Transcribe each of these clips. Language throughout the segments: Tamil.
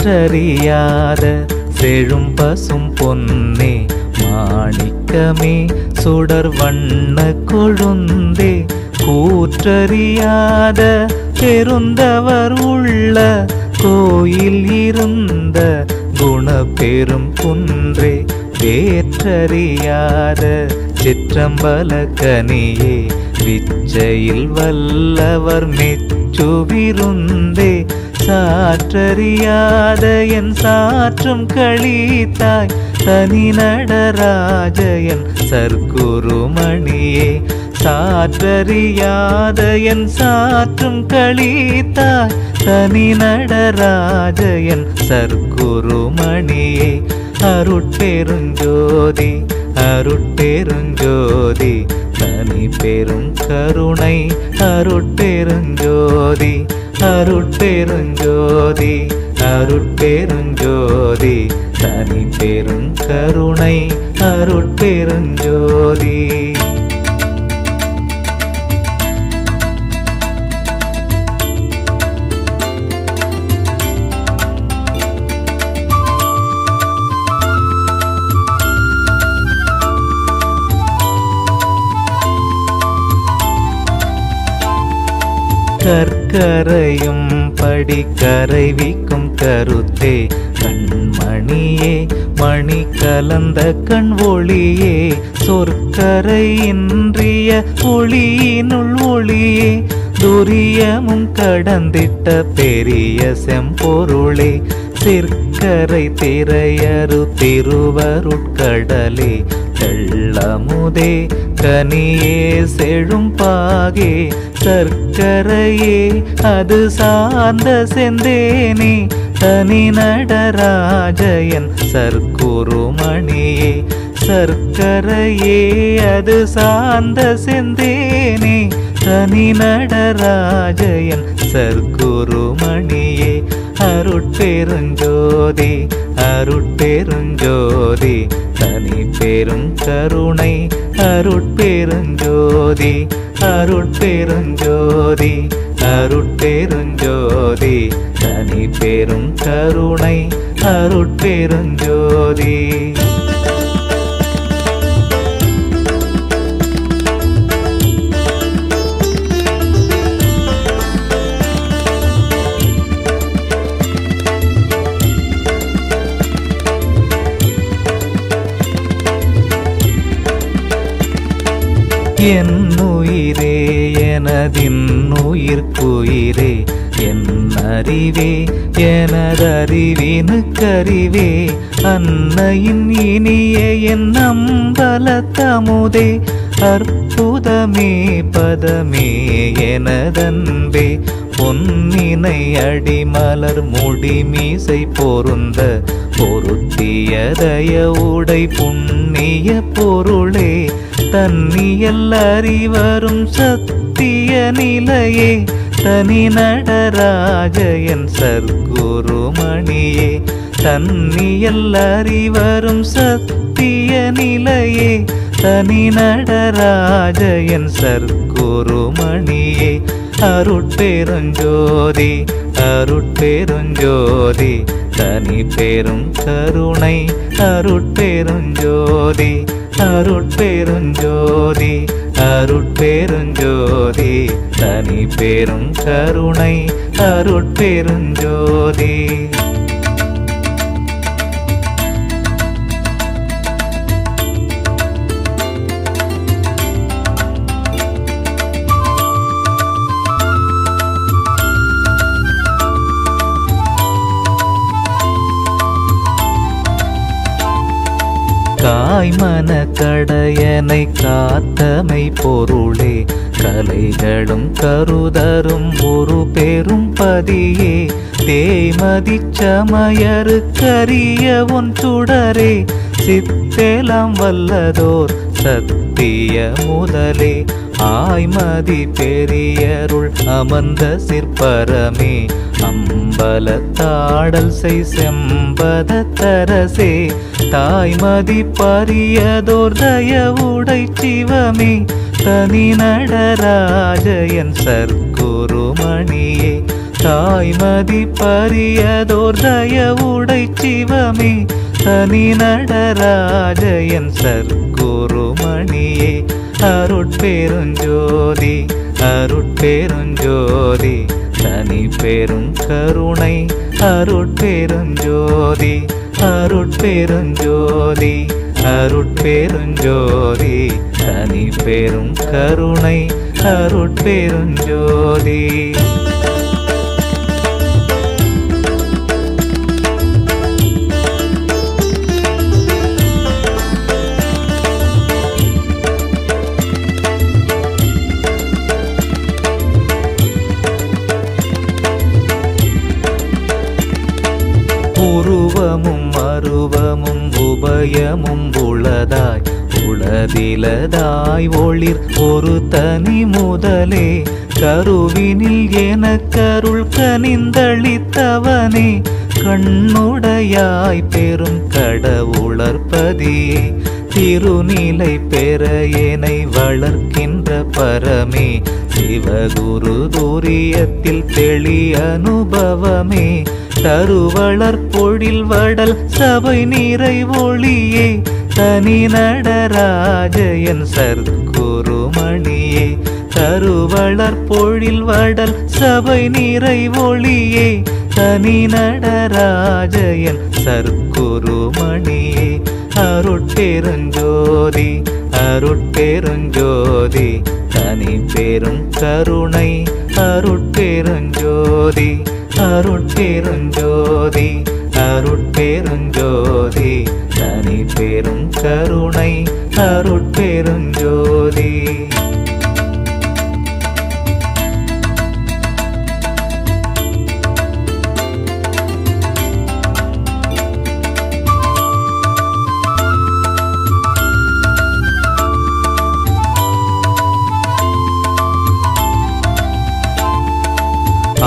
சேற்றறியாத செழும் பசும் பொன்னே மாணிக்கமே சுடர் வண்ண கொழுந்தே கூற்றறியாத பெருந்தவர் உள்ள கோயில் இருந்த குணப்பெரும் குன்றே வேற்றறியாத சிற்றம்பல கனியே விச்சையில் வல்லவர் மெச்சுவிருந்தே சாற்றறியாத என் சாற்றும் களித்தாய் தனி நடராஜ என் சர்க்குருமணியே சாற்றறியாத என் சாற்றும் களித்தாய் தனி நடராஜ என் சர்க்குருமணியே அருட்பெருஞ்சோதி அருட்பெருஞ்சோதி தனி பெரும் கருணை அருட்பெருஞ்சோதி அருட்பெருஞ்சோதி அருட்பெருஞ்சோதி தனி பெரும் கருணை அருட்பெருஞ்சோதி. கற்கரையும் படிக்கரைவிக்கும் கருத்தே கண்மணியே மணி கலந்த கண் ஒளியே சொற்கரை இன்றிய ஒளியினுள் ஒளியே துரியமும் கடந்திட்ட பெரிய செம்பொருளே சிற்கரை திரையரு திருவருட்கடலே தெள்ளமுதே கனியே செழும் பாகே சர்க்கரையே அது சார்ந்த செந்தேனே தனி நடராஜயன் சர்க்குருமணியே சர்க்கரையே அது சார்ந்த செந்தேனே தனி நடராஜயன் சர்க்குருமணியே அருட்பெருஞ்சோதி அருட்பெருஞ்சோதி தனி பெரும் கருணை அருட்பெருஞ்சோதி அருட்பெருஞ்சோதி அருட்பெருஞ்சோதி தனி பெரும் கருணை அருட்பெருஞ்சோதி. என்னுயிரே எனதின்னுயிர்க்குயிரே என் அறிவே எனதறிவினுக்கறிவே அன்னையின் இனிய என் அம்பலத்தமுதே அற்புதமே பதமே எனதன்பே பொன்னினை அடிமலர் முடிமீசை பொருந்த பொருத்தியதய உடை புண்ணிய பொருளே தன்னியல் அறிவரும் சத்திய நிலையே தனி நடராஜயன் சர்க்குருமணியே தன்னியல் அறிவரும் சத்திய நிலையே தனி நடராஜயன் சர்க்குருமணியே அருட்பெருஞ்சோதி அருட்பெருஞ்சோதி தனி பெரும் கருணை அருட்பெருஞ்சோதி அருட்பெருஞ்சோதி அருட்பெருஞ்சோதி தனி பெரும் கருணை அருட்பெருஞ்சோதி. காய்மன கடையனை காத்தமை பொருளே கலைகளும் கருதரும் ஒரு பெரும் பதியே தேய்மதிச்சமயரு கரிய ஒன் சுடரே சித்தேலாம் வல்லதோர் சத்திய முதலே ஆய்மதி பெரியருள் அமர்ந்த சிற்பரமே அம்பலத்தாடல் செய் செம்பத தரசே தாய்மதி பரியதோர் தயவுடை சிவமே தனி நடராஜயன் சர்க்குருமணியே தாய்மதி பரியதோர் தயவுடை சிவமே தனி நடராஜயன் சர்க்குருமணியே அருட்பெருஞ்சோதி அருட்பெருஞ்சோதி தனி பெரும் கருணை அருட்பெருஞ்சோதி அருட்பெருஞ்சோதி அருட்பெருஞ்சோதி தனி பெரும் கருணை அருட்பெருஞ்சோதி. உருவமும் அருவமும் உபயமும் உளதாய் உளதிலதாய் ஒளிர் ஒரு தனி முதலே கருவினில் எனக்கருள் கனிந்தளித்தவனே கண்ணுடையாய் பெரும் கடவுளர்பதியே திருநிலை பெற என்னை வளர்க்கின்ற பரமே சிவகுரு துரியத்தில் தெளி அனுபவமே தருவளர் பொழில் வடல் சபை நீரை ஒளியே தனி நடராஜயன் சர்க்குருமணியே தருவளர் பொழில் வடல் சபை நீரை ஒளியே தனி நடராஜயன் சர்க்குருமணியே அருட்பெருஞ்சோதி அருட்பெருஞ்சோதி தனி பெரும் கருணை அருட்பெருஞ்சோதி அருட்பெருஞ்சோதி அருட்பெருஞ்சோதி தனி பெரும் கருணை அருட்பெருஞ்சோதி.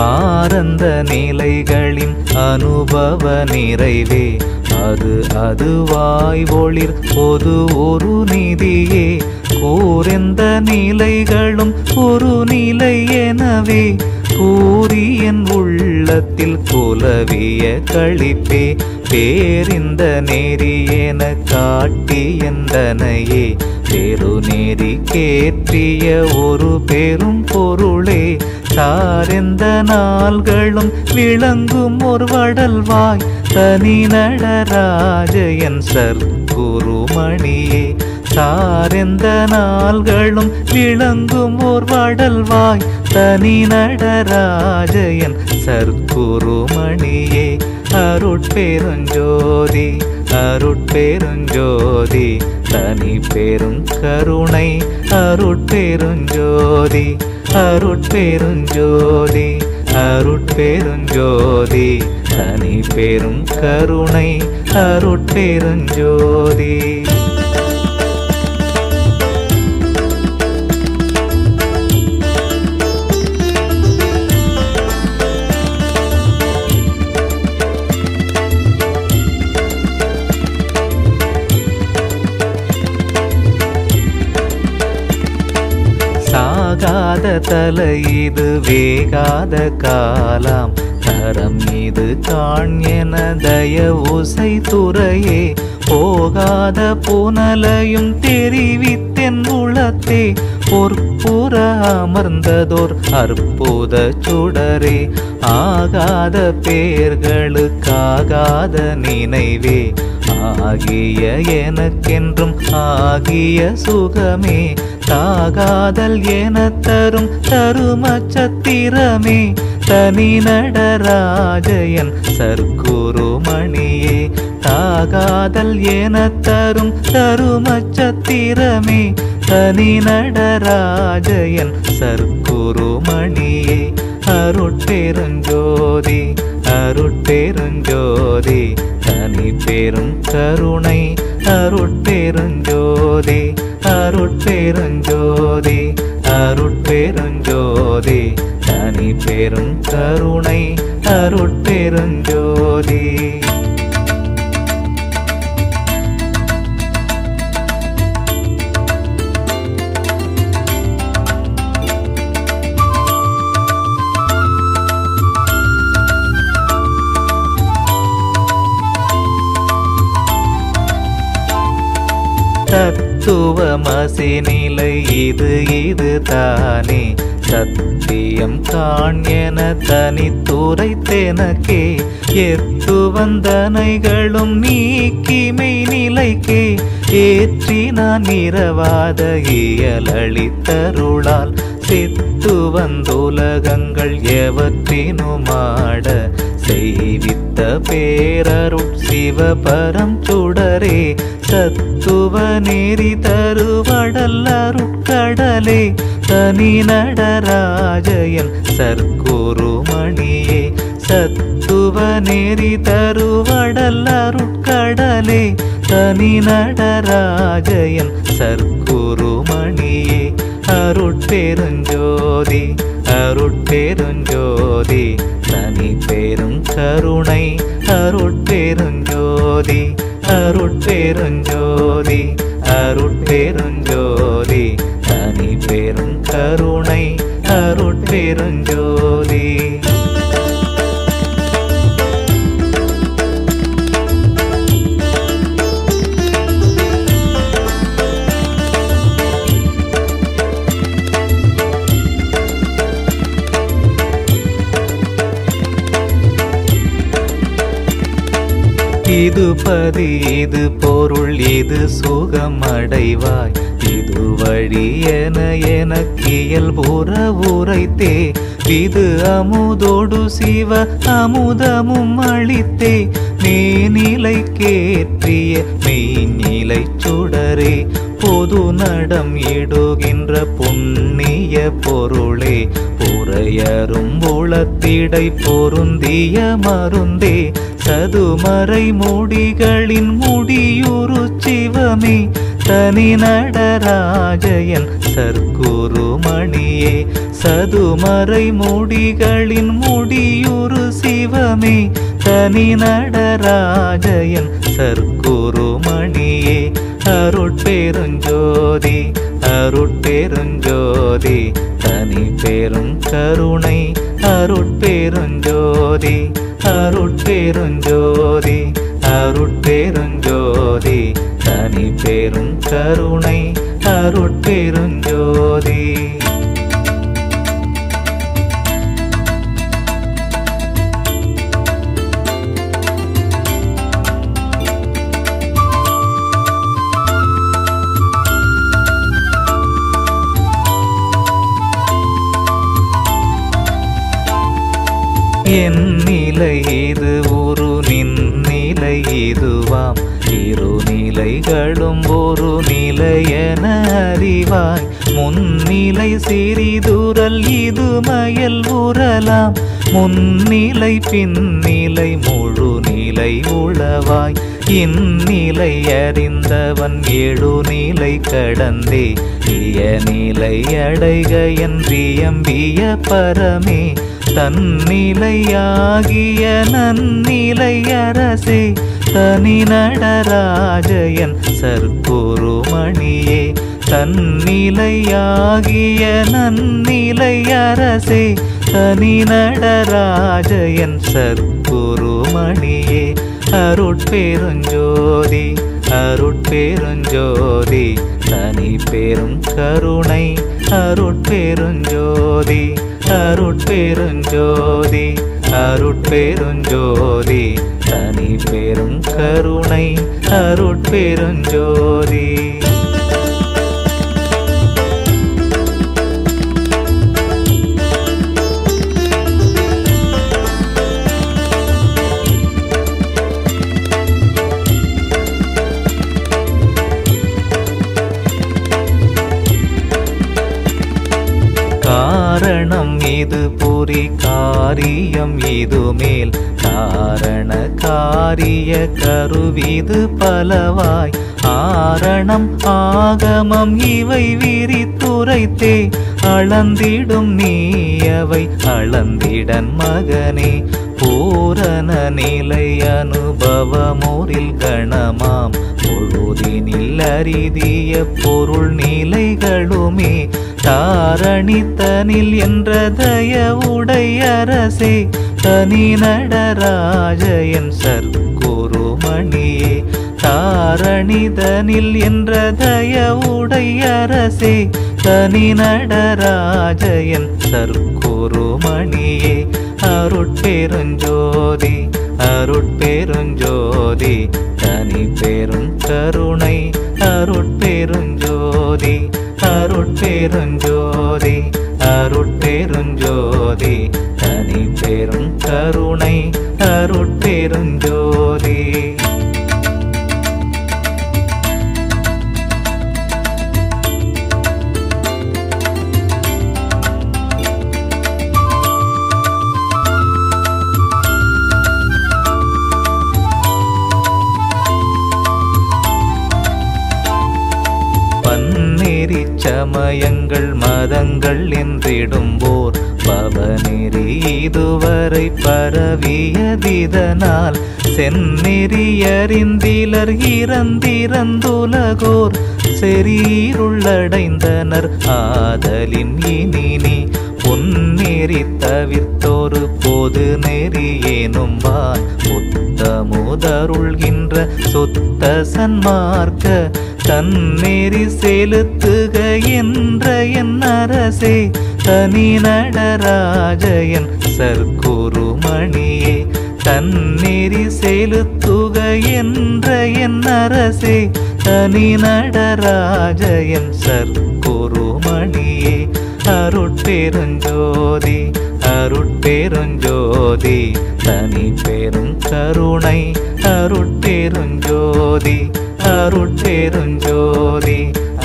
ஆனந்த நிலைகளின் அனுபவ நிறைவே அது அதுவாய் ஒளிர் பொது ஒரு நிதியே கூரெந்த நிலைகளும் ஒரு நிலை எனவே கூறியன் உள்ளத்தில் குலவிய களிப்பே பேரிந்த நெறி என காட்டியந்தனையே பெருநெறி கேற்றிய ஒரு பெரும் பொருளே சாரெந்த நாள்களும் விளங்கும் ஒரு வடல்வாய் தனி நடராஜயன் சர்க்குருமணியே சாரெந்த நாள்களும் விளங்கும் ஓர் வடல்வாய் தனி நடராஜயன் சர்க்குருமணியே அருட்பெருஞ்சோதி அருட்பெருஞ்சோதி தனி பெரும் கருணை அருட்பெருஞ்சோதி அருட்பெருஞ்சோதி அருட்பெருஞ்சோதி தனி பெரும் கருணை அருட்பெருஞ்சோதி. சாகாத தலை இது வேகாத காலாம் தரம் இது காண் என தயவுசை துறையே போகாத புனலையும் தெரிவித்தென் உளத்தே பொற்புற அமர்ந்ததோர் அற்புத சுடரே ஆகாத பேர்களுக்காகாத நினைவே ஆகிய எனக்கென்றும் ஆகிய சுகமே தாகாதல் என தரும் தருமச்சத்திரமே தனி நடராஜயன் சர்க்குருமணியே தாகாதல் என தரும் தருமச்சத்திரமே தனி நடராஜயன் சர்க்குருமணியே அருட்பெருஞ்சோதி அருட்பெருஞ்சோதி தனி பெரும் கருணை அருட்பெருஞ்சோதி அருட்பெருஞ்சோதி அருட்பெருஞ்சோதி தனி பெரும் கருணை அருட்பெருஞ்சோதி. தத்துவமசி நிலை இது தானே சத்தியம் காண் என தனித்துரைத்தெனக்கே எத்து வந்தனைகளும் நீக்கிமை நிலைக்கே ஏற்றி நான் இரவாத இயலளித்தருளால் செத்து வந்துலகங்கள் எவற்றினுமாட செய்வித்த பேரருட் சிவபரம் சுடரே சத்துவ நெறி தருவடல் அருட்கடலே தனி நடராஜயன் சற்குருமணியே சத்துவ நெறி தருவடல் அருட்கடலே தனி நடராஜயன் சற்குருமணியே அருட்பெருஞ்சோதி அருட்பெருஞ்சோதி தனி பெரும் கருணை அருட்பெருஞ்சோதி அருட்பெருஞ்சோதி அருட்பெருஞ்சோதி தனி பெரும் கருணை அருட்பெருஞ்சோதி இது பதி இது பொருள் இது சுகம் அடைவாய் இது வழி என எனக்கியல்புற உரைத்தே இது அமுதோடு சிவ அமுதமும் அளித்தே மேநிலை கேற்றிய மெய்நிலை சுடரே பொது நடம் இடுகின்ற புண்ணிய பொருளே புரையரும் உளத்திடை பொருந்திய மருந்தே சதுமறை முடிகளின் முடியுறு சிவமே தனி நடராஜயன் சற்குருமணியே சதுமறை முடிகளின் முடியுறு சிவமே தனி நடராஜயன் சற்குருமணியே அருட்பெருஞ்சோதி அருட்பெருஞ்சோதி தனி பெரும் கருணை அருட்பெருஞ்சோதி அருட்பெருஞ்சோதி அருட்பெருஞ்சோதி தனி பெரும் கருணை அருட்பெருஞ்சோதி என் நிலை இது ஒரு நின்னிலை இதுவாம் இரு நிலைகளும் ஒரு நிலையென அறிவாய் முன்னிலை சிறிதுரல் இது மயல் உறலாம் முன்னிலை பின்னிலை முழு நிலை உளவாய் இந்நிலை அறிந்தவன் எழு நிலை கடந்தே இயநிலை அடைக என்றியம்பிய பரமே தன்னிலையாகிய நன்னிலை அரசே தனி நடராஜயன் சற்குருமணியே தன்னிலையாகிய நன்னிலை அரசே தனி நடராஜயன் சற்குருமணியே அருட்பெருஞ்சோதி அருட்பெருஞ்சோதி தனி பெரும் கருணை அருட்பெருஞ்சோதி அருட்பெருஞ்சோதி அருட்பெருஞ்சோதி தனி பெரும் கருணை அருட்பெருஞ்சோதி காரணம் இது புரி காரியம் இது மேல் காரண காரிய கருவிது பலவாய் ஆரணம் ஆகமம் இவை விரித்துரைத்தே அளந்திடும் நீயவை அளந்திடன் மகனே பூரண நிலை அனுபவமூரில் கணமாம் பொழுதினில் அரிதிய பொருள் நிலைகளுமே தாரணித்தனில் என்ற தயவுடை அரசே தனி நடராஜயன் சற்குருமணியே தாரணிதனில் என்ற தயவுடை அரசே தனி நடராஜயன் சற்குருமணியே அருட்பெருஞ்சோதி அருட்பெருஞ்சோதி தனி பெரும் கருணை அருட்பெருஞ்சோதி அருட்பெருஞ்சோதி அருட்பெருஞ்சோதி தனி பெரும் கருணை அருட்பெருஞ்சோதி. சமயங்கள் மதங்கள் என்றிடும்போர் பவநெறி இதுவரை பரவியதிதனால் செந்நெறியறிந்திலர் இறந்திறந்துலகோர் செறீருள்ளடைந்தனர் ஆதலின் இனி பொன்னெறி தவிர்த்தோரு பொது நெறி ஏனும்பான் புத்தமுதருள்கின்ற சுத்த சன்மார்க்க தன்னெறி செலுத்துக என்ற என் அரசே தனி நடராஜயன் சற்குருமணியே தன்னெறி செலுத்துக என்ற என் அரசே தனி நடராஜயன் சற்குருமணியே அருட்பெருஞ்சோதி அருட்பெருஞ்சோதி தனி பெரும் கருணை அருட்பெருஞ்சோதி அருட்பெருஞ்சோதி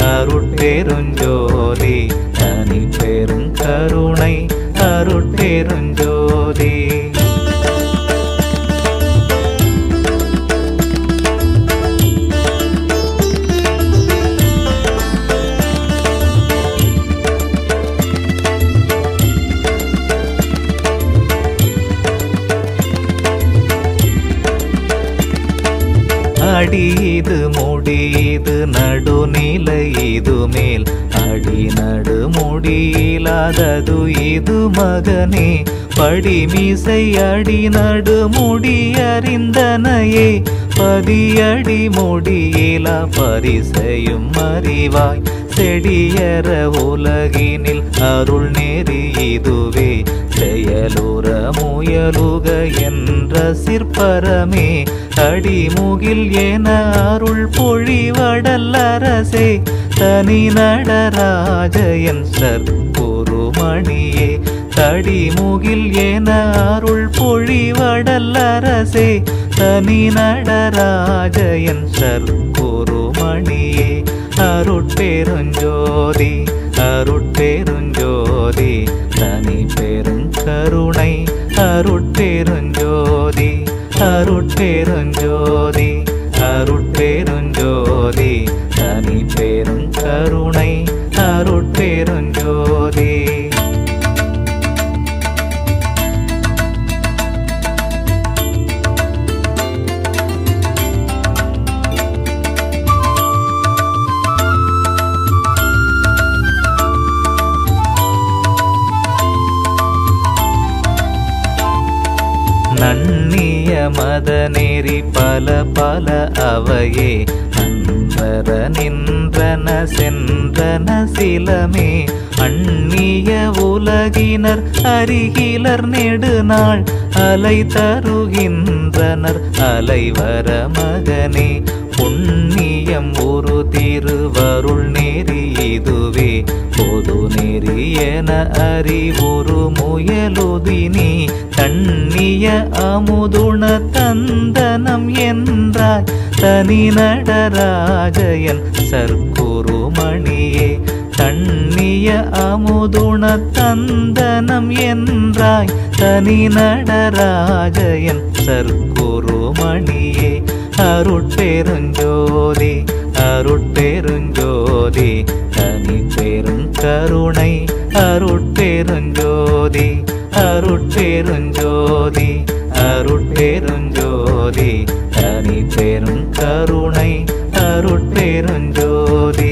அருட்பெருஞ்சோதி தனி பெரும் கருணை அருட்பெருஞ்சோதி. அடிது முடிது நடுநிலை இது மேல் அடி நடு முடியிலாதது இது மகனே படிமிசை அடி நடு முடியறிந்தனையே பதியடி முடியிலா பரிசையும் அறிவாய் செடியற உலகினில் அருள் நெறி இதுவே செயலுற முயலுக என்ற சிற்பரமே அடிமுகில் என அருள் பொழிவடல் அரசே தனி நடராஜயன் சற்குருமணியே தடிமுகில் என அருள் பொழிவடல் அரசே தனி நடராஜயன் சற்குருமணியே அருட்பெருஞ்சோதி அருட்பெருஞ்சோதி தனி பெரும் கருணை அருட்பெருஞ்சோதி அருட்பெருஞ்சோதி அருட்பெருஞ்சோதி தனி பெரும் கருணை அருட்பெருஞ்சோதி. நன்னிய மதநெறி பல பல அவையே அன்பர நின்றன சென்றன சிலமே அந்நிய உலகினர் அருகிலர் நெடுநாள் அலை தருகின்றனர் அலைவர மகனே புண்ணியம் ஒரு திருவருள் நெறி இதுவே பொது நெறி என அறிவுறு முயலுதினி தண்ணிய அமுதுண தந்தனம் என்றாய் தனி நடராஜயன் சற்குருமணியே தண்ணிய அமுதுண தந்தனம் என்றாய் தனி நடராஜயன் சற்குருமணியே அருட்பெருஞ்சோதி அருட்பெருஞ்சோதி தனி பெரும் கருணை அருட்பெருஞ்சோதி அருட்பெருஞ்சோதி அருட்பெருஞ்சோதி தனி பெரும் கருணை அருட்பெருஞ்சோதி.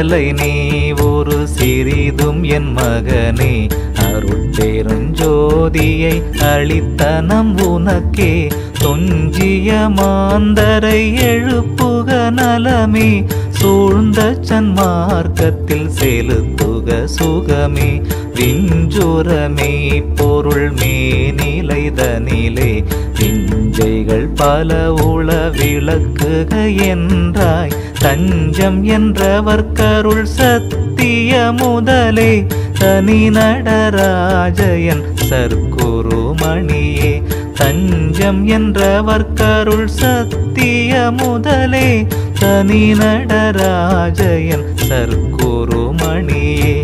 அகலை நீ ஒரு சிறிதும் என் மகனே அருட்பெருஞ்சோதியை அளித்தனம் உனக்கே தொஞ்சிய மாந்தரை எழுப்புக நலமே சூழ்ந்த சன்மார்க்கத்தில் செலுத்துக சுகமே விஞ்சுரமே பொருள் மேனிலைதனிலே விஞ்சைகள் பல உள விளக்குக என்றாய் தஞ்சம் என்றவர்க்கருள் சத்திய முதலே தனி நடராஜயன் சர்க்குருமணியே தஞ்சம் என்றவர்க்கருள் சத்திய முதலே தனி நடராஜயன் சர்க்குருமணியே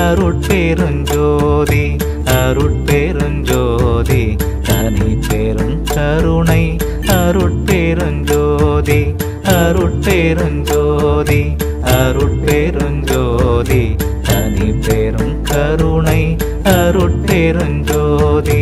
அருட்பெருஞ்சோதி அருட்பெருஞ்சோதி தனி பெரும் கருணை அருட்பெருஞ்சோதி அருட்பெருஞ்சோதி அருட்பெருஞ்சோதி தனி பெரும் கருணை அருட்பெருஞ்சோதி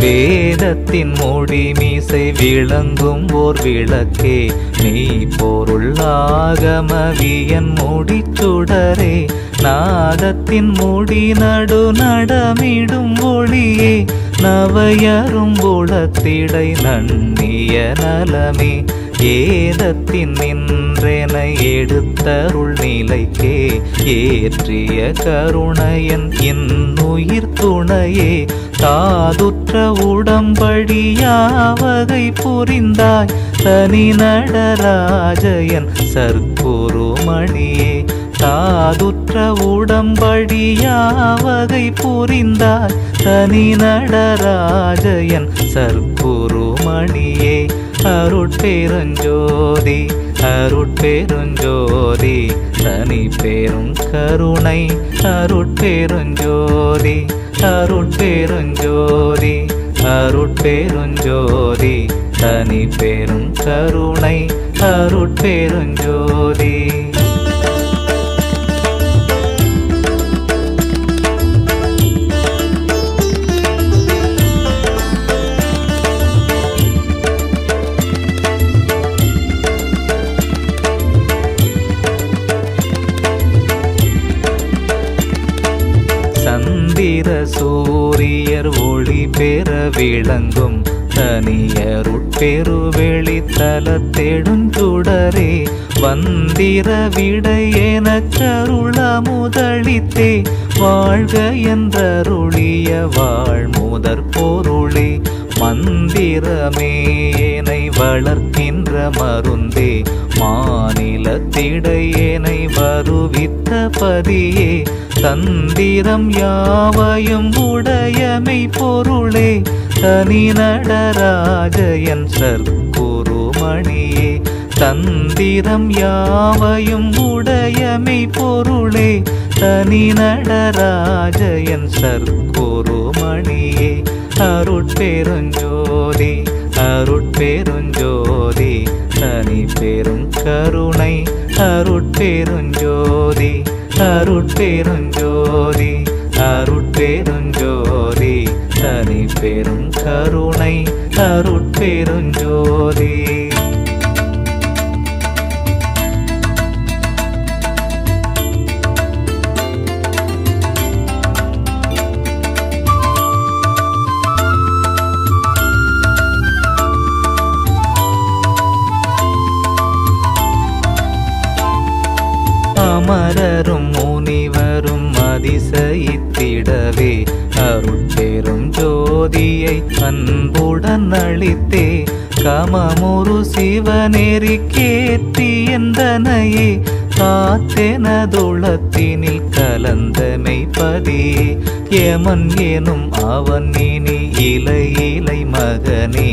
வேதத்தின் மூடி மீசை விளங்கும் ஓர் விளக்கே மெய் பொருள் ஆகமவியன் முடிச்சுடரே நாதத்தின் முடி நடு நடமிடும் ஒளியே நவையரும் புலத்திடை நன்னிய நலமே ஏதத்தின் நின்றென எடுத்தருள் நிலைக்கே ஏற்றிய கருணையன் இன்னுயிர் துணையே தாதுற்ற உடம்படியாவகை புரிந்தாய் தனி நடராஜயன் சர்க்குருமணியே தாதுற்ற உடம்படியாவகை புரிந்தாய் தனி நடராஜயன் சர்க்குருமணியே அருட்பெருஞ்சோதி அருட்பெருஞ்சோதி தனி பெரும் கருணை அருட்பெருஞ்சோதி அருட்பெருஞ்சோதி அருட்பெருஞ்சோதி தனி பெரும் கருணை அருட்பெருஞ்சோதி சந்திர சூரியர் ஒளி பெற விளங்கும் தனியருட்பெருவெளி தலத்தெடுஞ்சுடரே வந்திர விடையென கருளமுதளித்தே வாழ்க என்றருளிய வாழ்முதற் பொருளே மந்திரமேனை வளர்க்கின்ற மருந்தே மாநிலத்திடையேனை வருவித்த பதியே தந்திரம் யாவையும் உடையமை பொருளே தனி நடராஜயன் சர்க்குருமணியே தந்திரம் யாவையும் உடையமை பொருளே தனி நடராஜயன் சர்க்குருமணியே அருட்பெருஞ்சோதி அருட்பெருஞ்சோதி தனி பெரும் கருணை அருட்பெருஞ்சோதி அருட்பெருஞ்சோதி அருட்பெருஞ்சோதி தனி பெரும் கருணை அருட்பெருஞ்சோதி அமரரும் முனிவரும் அதிசயித்திடவே அருட்பெரும் ஜோதியை அன்புடன் அளித்தே கமமுரு சிவநெறி கேத்தி எந்தனையே காத்தெனதுளத்தினில் கலந்தமை பதியே யமன் எனும் அவன் இனி இலை இலை மகனே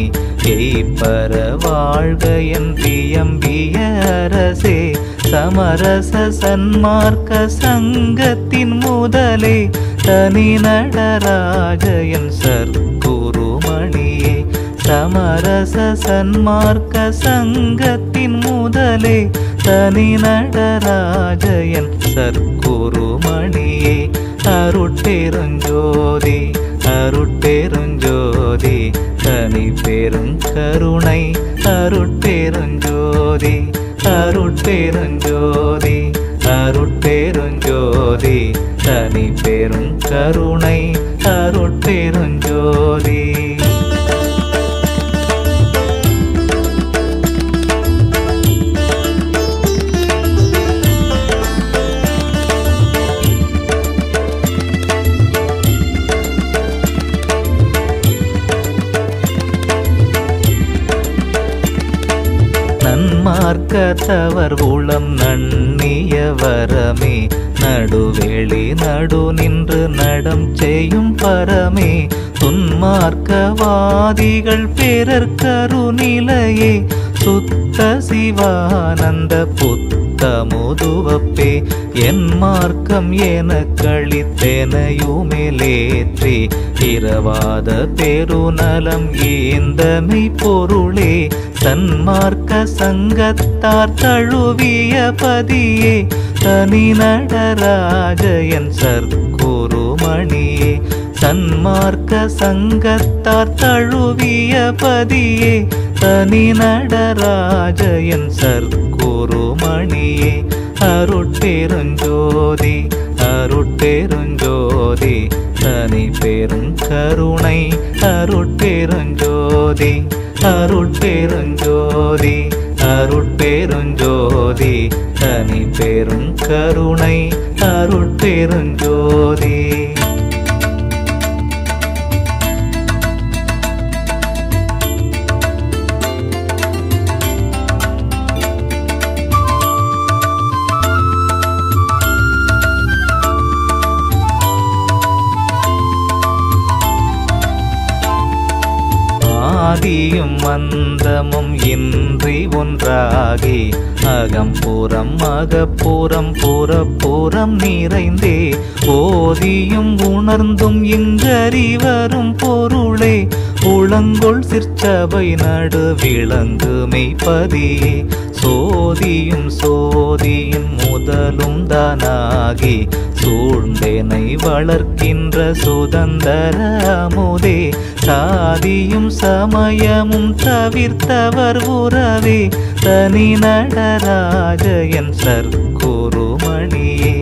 எய்ப்பர வாழ்க என் தியம்பிய அரசே சமரச சன்மார்க்க சங்கத்தின் முதலே தனி நடராஜயன் சர்க்குருமணியே சமரச சன்மார்க்க சங்கத்தின் முதலே தனி நடராஜயன் சற்குருமணியே அருட்பெருஞ்சோதி அருட்பெருஞ்சோதி தனி பெருங்கருணை அருட்பெருஞ்சோதி அருட்பெருஞ்சோதி அருட்பெருஞ்சோதி தனி பெருங்கருணை அருட்பெருஞ்சோதி. நன்மார்க்கத்தவர் உளம் நன்னிய வரமே நடுவெளி நடு நின்று நடம் செய்யும் பரமே துன்மார்க்கவாதிகள் பிறர் கருநிலையே சுத்த சிவானந்த புத்தமுதுவப்பே என் மார்க்கம் என கழித்தெனையுமேலேற்றி இரவாத பெருநலம் ஈந்தமை பொருளே சன்மார்க்க சங்கத்தார் தழுவிய பதியே தனி நடராஜயன் சற்குருமணியே சன்மார்க்க சங்கத்தார் தழுவிய பதியே தனி நடராஜயன் சற்குருமணியே அருட்பெருஞ்சோதி அருட்பெருஞ்சோதி தனி பெருங்கருணை அருட்பெருஞ்சோதி அருட்பெருஞ்சோதி அருட்பெருஞ்சோதி தனி பெருங்கருணை அருட்பெருஞ்சோதி. ஆதியும் அந்தமும் இன்றி ஒன்றாகி அகம்புறம் அகப்புறம் புறப்புறம் நிறைந்தே ஓதியும் உணர்ந்தும் இங்கறிவரும் பொருளே உளங்கொள் சிற்சபை நடு விளங்கு மெய்ப்பதியே சோதியும் சோதியின் முதலும் தானாகி சூழ்ந்தேனை வளர்க்கின்ற சுதந்தர அமுதே சாதியும் சமயமும் தவிர்த்தவர் உறவே தனி நடராஜயன் சற்குருமணியே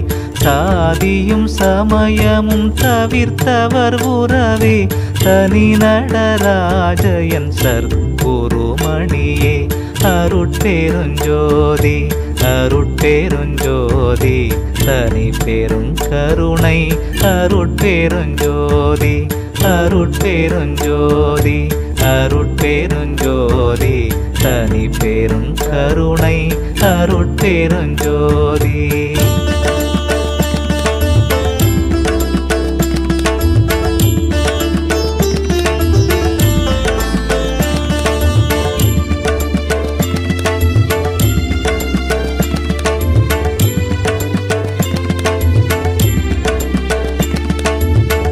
சாதியும் சமயமும் தவிர்த்தவர் உறவே தனி நடராஜயன் சற்குருமணியே அருட்பெருஞ்சோதி அருட்பெருஞ்சோதி தனி பெருங்கருணை அருட்பெருஞ்சோதி அருட்பெருஞ்சோதி அருட்பெருஞ்சோதி தனி பெருங்கருணை அருட்பெருஞ்சோதி.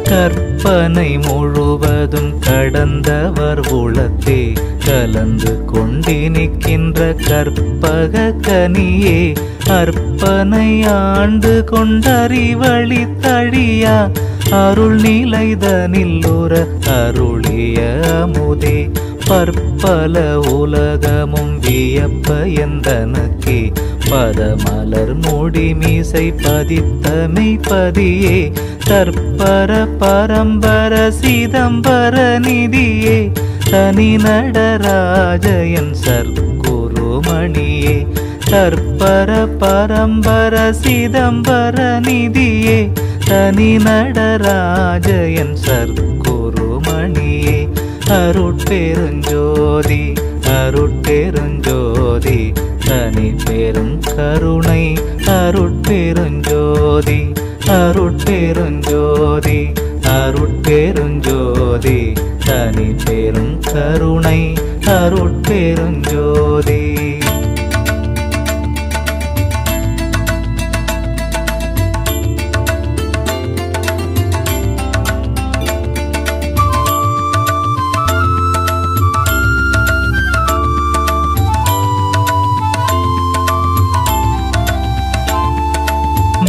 கற்பனை முழுவதும் கடந்தவர் உளத்தே கலந்து கொண்டிருக்கின்ற கற்பக கனியே அற்பனை ஆண்டு கொண்டறிவழி தழியா அருள் நிலைதனில் உற அருளிய அமுதே பற்பல உலகமும் வியப்ப எந்தனக்கே பதமலர் முடி மீசை பதித்தமை பதியே தற்பர பரம்பர சிதம்பர நிதியே தனி நடராஜயன் சற்குருமணியே தற்பர பரம்பர சிதம்பர நிதியே தனி நடராஜயன் சற்குருமணியே அருட்பெருஞ்சோதி அருட்பெருஞ்சோதி தனி பெருங்கருணை அருட்பெருஞ்சோதி அருட்பெருஞ்சோதி அருட்பெருஞ்சோதி தனி பெருங்கருணை அருட்பெருஞ்சோதி.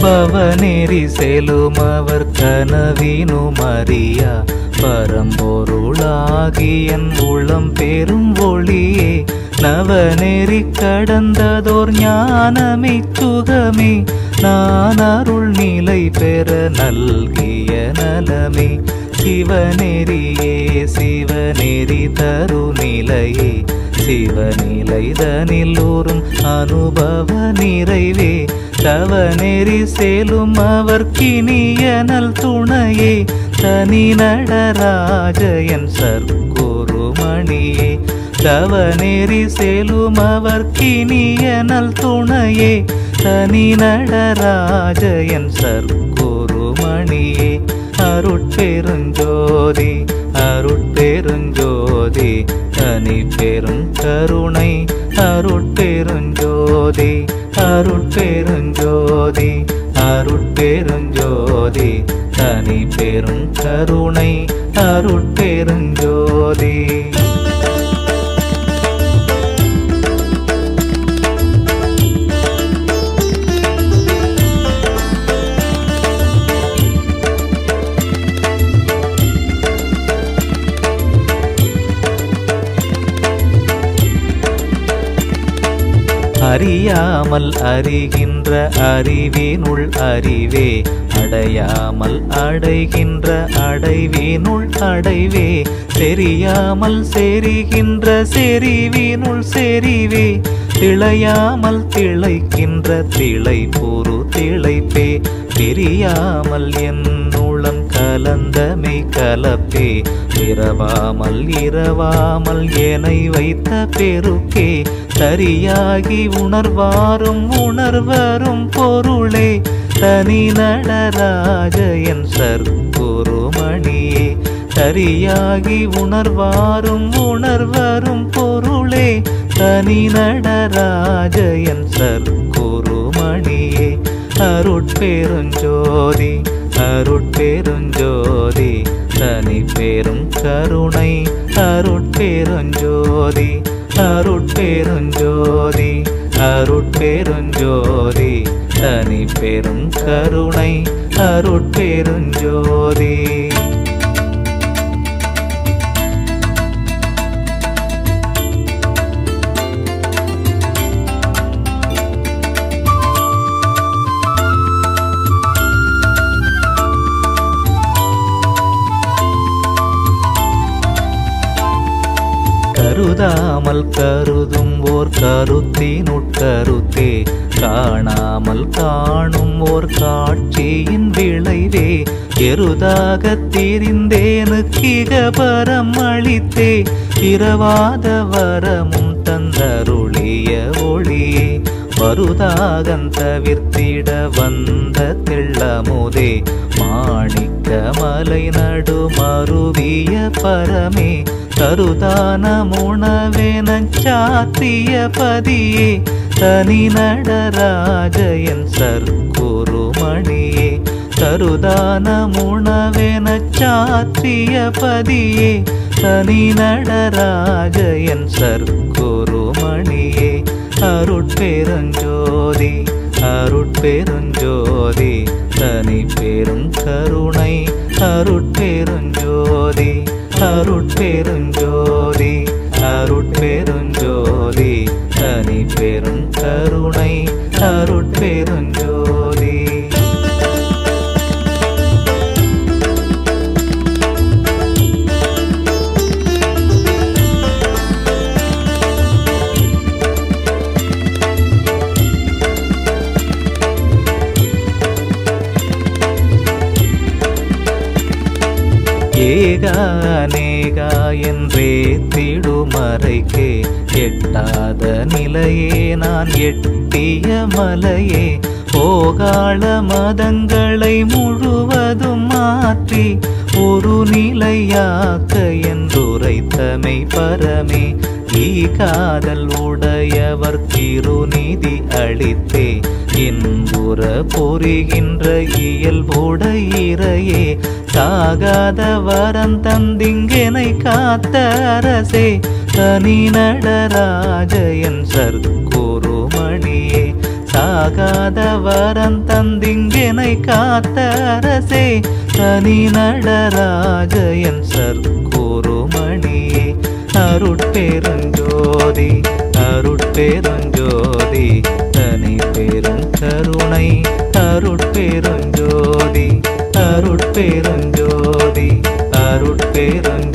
பவநெறி செலும் அவர் கனவினும் அறியா பரம்பொருளாகி என் உளம் பெரும் ஒளியே நவநெறி கடந்ததோர் ஞானமே சுகமே நான் அருள் நிலை பெற நல்கிய நலமே சிவநெறியே சிவநெறி தரு நிலையே சிவநிலைதனில் ஊறும் அனுபவ நிறைவே தவநெறி செலும் அவர் கிணியனல் துணையே தனி நடராஜயன் சற்குருமணியே தவநெறி செலும் அவர் கிணியனல் துணையே தனி நடராஜயன் சற்குருமணியே அருட்பெருஞ்சோதி அருட்பெருஞ்சோதி தனி பெரும் கருணை அருட்பெருஞ்சோதி அருட்பெருஞ்சோதி அருட்பெருஞ்சோதி தனி பெரும் கருணை அருட்பெருஞ்சோதி அறியாமல் அறிகின்ற அறிவினுள் அறிவே அடையாமல் அடைகின்ற அடைவினுள் அடைவே தெரியாமல் செரிகின்ற செறிவினுள் செறிவே திளையாமல் திளைக்கின்ற திளைப்புறு திளைப்பே பிரியாமல் என்னுளம் கலந்தமை கலப்பே இரவாமல் இரவாமல் எனை வைத்த பெருக்கே சரியாகி உணர்வாரும் உணர்வரும் பொருளே தனி நடராஜயன் சற்குருமணியே சரியாகி உணர்வாரும் உணர்வரும் பொருளே தனி நடராஜயன் சற்குருமணியே அருட்பெருஞ்சோதி அருட்பெருஞ்சோதி தனி பெரும் கருணை அருட்பெருஞ்சோதி அருட்பெருஞ்சோதி அருட்பெருஞ்சோதி தனி பெரும் கருணை அருட்பெருஞ்சோதி கருதாமல் கருதும் ஓர் கருத்தினுட்கருத்தே காணாமல் காணும் ஓர் காட்சியின் விளைவே எருதாகத் திரிந்தேனுக்கிகபரம் அளித்தே இரவாத வரமும் தந்தருளிய ஒளியே வருதாகந் தவிர்த்திட வந்த தெள்ளமுதே மாணிக்க மலை நடுமருவிய பரமே கருதானமுணவெனச் சாத்திய பதியே தனி நடராஜயன் சற்குருமணியே கருதானமுணவெனச் சாத்திய பதியே தனி நடராஜயன் சற்குருமணியே அருட்பெருஞ்சோதி அருட்பெருஞ்சோதி தனி பெரும் கருணை அருட்பெருஞ்சோதி அருட்பெருஞ்சோதி அருட்பெருஞ்சோதி தனி பெரும் கருணை அருட்பெருஞ்சோதி ஏகா அநேகா என்றே திடுமறைக்கே எட்டாத நிலையே நான் எட்டிய மலையே போகாள மதங்களை முழுவதும் மாற்றி ஒரு நிலையாக்க என்றுரைத்தமை பரமே ஈ காதல் உடையவர் திருநிதி அளித்தே இன்புற பொறிகின்ற இயல்புடையிறையே சாகாத வரம் தந்திங்கெனை காத்த அரசே தனி நடராஜயன் சற்குருமணியே சாகாத வரம் தந்திங்கனை காத்த அரசே தனி நடராஜ என் சற்குருமணியே அருட்பெருஞ்சோதி அருட்பெருஞ்சோதி தனி பெரும் கருணை அருட்பெருஞ்சோதி அருட்பெருஞ்சோதி அருட்பெருஞ்சோதி